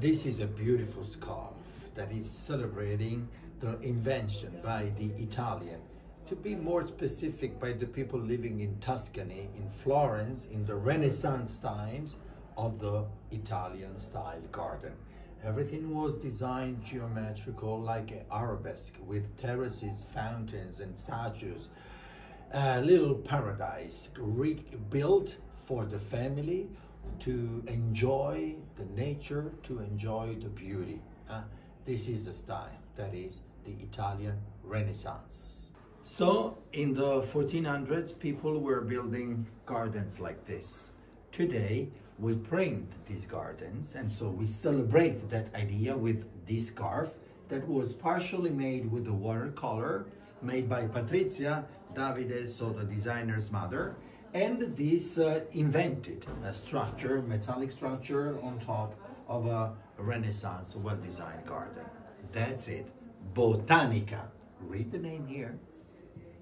This is a beautiful scarf that is celebrating the invention by the Italian, to be more specific, by the people living in Tuscany, in Florence, in the Renaissance times of the Italian style garden. Everything was designed geometrical, like an arabesque, with terraces, fountains and statues. A little paradise rebuilt for the family to enjoy the nature, to enjoy the beauty. This is the style, that is the Italian Renaissance. So in the 1400s, people were building gardens like this. Today, we print these gardens, and so we celebrate that idea with this scarf that was partially made with the watercolor made by Patrizia, Davide, so the designer's mother, and this invented structure, metallic structure on top of a Renaissance well-designed garden. That's it, Botanica. Read the name here.